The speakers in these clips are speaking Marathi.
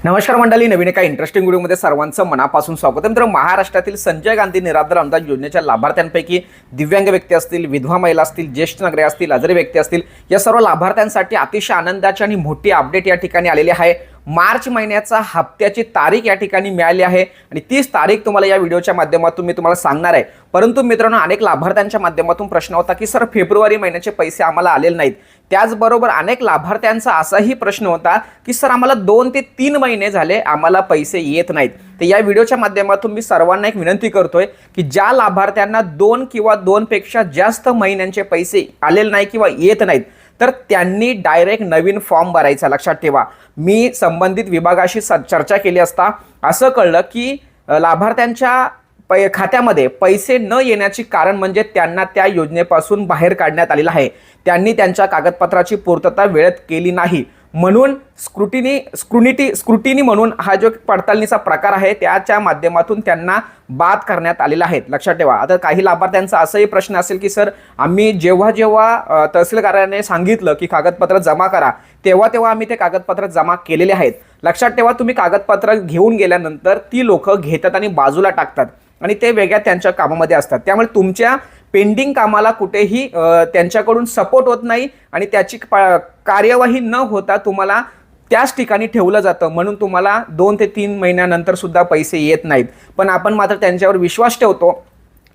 नमस्कार मंडळी, नवीन एका इंटरेस्टिंग व्हिडिओमध्ये सर्वांचं मनापासून स्वागत आहे। मित्र, महाराष्ट्रातील संजय गांधी निराधार अनुदान योजनेच्या लाभार्थ्यांपैकी दिव्यांग व्यक्ती असतील, विधवा महिला असतील, ज्येष्ठ नागरिक असतील, आजारी व्यक्ती असतील, या सर्व लाभार्थ्यांसाठी अतिशय आनंदाची आणि मोठी अपडेट या ठिकाणी आलेली आहे। मार्च महिन्याचा हप्त्याची तारीख या ठिकाणी मिळाली आहे आणि 30 तारीख तुम्हाला या व्हिडिओच्या माध्यमातून मी तुम्हाला सांगणार आहे। परंतु मित्रांनो, अनेक लाभार्थ्यांच्या माध्यमातून प्रश्न होता की सर फेब्रुवारी महिन्याचे पैसे आम्हाला आलेले नाहीत। त्याचबरोबर अनेक लाभार्थ्यांचा असाही प्रश्न होता की सर आम्हाला 2 ते 3 महिने झाले आम्हाला पैसे येत नाहीत। तर या व्हिडिओच्या माध्यमातून मी सर्वांना एक विनंती करतोय की ज्या लाभार्थ्यांना 2 किंवा 2 पेक्षा जास्त महिन्यांचे पैसे आलेले नाही किंवा येत नाहीत तर त्यांनी डायरेक्ट नवीन फॉर्म भरायचा। लक्षात ठेवा, मी संबंधित विभागाशी चर्चा केली असता असं कळलं की लाभार्थ्यांच्या खात्यामध्ये पैसे न येण्याचे कारण म्हणजे त्यांना त्या योजनेपासून बाहेर काढण्यात आलेलं आहे। त्यांनी त्यांच्या कागदपत्राची पूर्तता वेळेत केली नाही म्हणून स्क्रुटिनी म्हणून हा जो पडताळणीचा प्रकार आहे त्याच्या माध्यमातून त्यांना बाद करण्यात आलेला आहे। लक्षात ठेवा। आता काही लाभार्थ्यांचा असाही प्रश्न असेल की सर आम्ही जेव्हा तहसील कार्यालयाने सांगितलं की कागदपत्र जमा करा तेव्हा आम्ही ते कागदपत्र जमा केलेले आहेत। लक्षात ठेवा, तुम्ही कागदपत्र घेऊन गेल्यानंतर ती लोक घेतात आणि बाजूला टाकतात आणि ते वेगळ्या त्यांच्या कामामध्ये असतात। त्यामुळे तुमच्या पेंडिंग कामाला कुठेही त्यांच्याकडून सपोर्ट होत नाही आणि त्याची कार्यवाही न होता तुम्हाला त्याच ठिकाणी ठेवलं जातं म्हणून तुम्हाला 2 ते 3 महिन्यानंतर सुद्धा पैसे येत नाहीत। पण आपण मात्र त्यांच्यावर विश्वास ठेवतो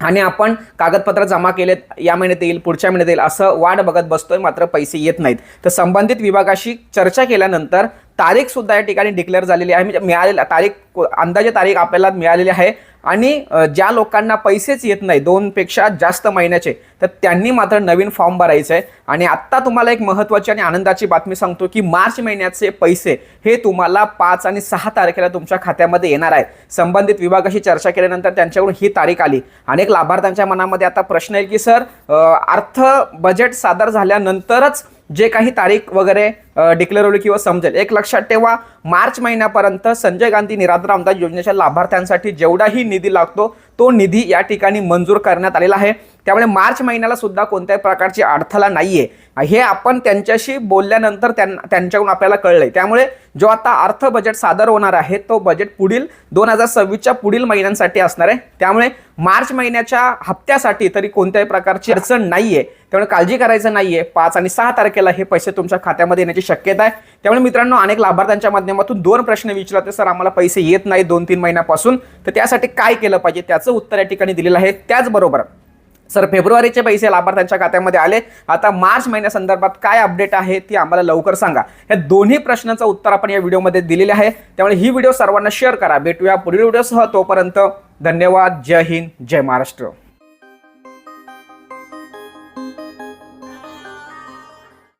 आणि आपण कागदपत्र जमा केलेत, या महिन्यात येईल, पुढच्या महिन्यात येईल असं वाट बघत बसतोय, मात्र पैसे येत नाहीत। तर संबंधित विभागाशी चर्चा केल्यानंतर तारीख सुद्धा या ठिकाणी डिक्लेअर झालेली आहे, म्हणजे मिळालेली तारीख, अंदाजे तारीख आपल्याला मिळालेली आहे। आणि ज्या लोकांना पैसेच येत नाही 2 पेक्षा जास्त महिन्याचे तर त्यांनी मात्र नवीन फॉर्म भरायचा आहे। आणि आत्ता तुम्हाला एक महत्त्वाची आणि आनंदाची बातमी सांगतो की मार्च महिन्याचे पैसे हे तुम्हाला 5 आणि 6 तारखेला तुमच्या खात्यामध्ये येणार आहे। संबंधित विभागाशी चर्चा केल्यानंतर त्यांच्याकडून ही तारीख आली। अनेक लाभार्थ्यांच्या मनामध्ये आता प्रश्न आहे की सर अर्थ बजेट सादर झाल्यानंतरच जे काही तारीख वगैरे डिक्लेअर होईल किंवा समजेल। एक लक्षात ठेवा, मार्च महिन्यापर्यंत संजय गांधी निराधार अनुदान योजनेच्या लाभार्थ्यांसाठी जेवढाही निधी लागतो तो निधी या ठिकाणी मंजूर करण्यात आलेला आहे। त्यामुळे मार्च महिन्याला सुद्धा कोणत्याही प्रकारची अडथळा नाहीये, हे आपण त्यांच्याशी बोलल्यानंतर त्यांच्याकडून आपल्याला कळलंय। त्यामुळे जो आता अर्थ बजेट सादर होणार आहे तो बजेट पुढील 2026च्या पुढील महिन्यांसाठी असणार आहे। त्यामुळे मार्च महिन्याच्या हप्त्यासाठी तरी कोणत्याही प्रकारची अडचण नाहीये, त्यामुळे काळजी करायचं नाहीये। 5 आणि 6 तारखेला हे पैसे तुमच्या खात्यामध्ये येण्याची शक्यता आहे। त्यामुळे मित्रांनो, अनेक लाभार्थ्यांच्या माध्यमातून 2 प्रश्न विचारले, सर आम्हाला पैसे येत नाही 2-3 महिन्यापासून, तर त्यासाठी काय केलं पाहिजे त्याचं उत्तर या ठिकाणी दिलेलं आहे। त्याचबरोबर सर फेब्रुवारीचे पैसे लाभार्थ्यांच्या खात्यामध्ये आले, आता मार्च महिन्यासंदर्भात काय अपडेट आहे ती आम्हाला लवकर सांगा। या दोन्ही प्रश्नांचं उत्तर आपण या व्हिडिओमध्ये दिलेले आहे। त्यामुळे ही व्हिडिओ सर्वांना शेअर करा। भेटूया पुढील व्हिडिओसह, तोपर्यंत धन्यवाद। जय हिंद, जय महाराष्ट्र।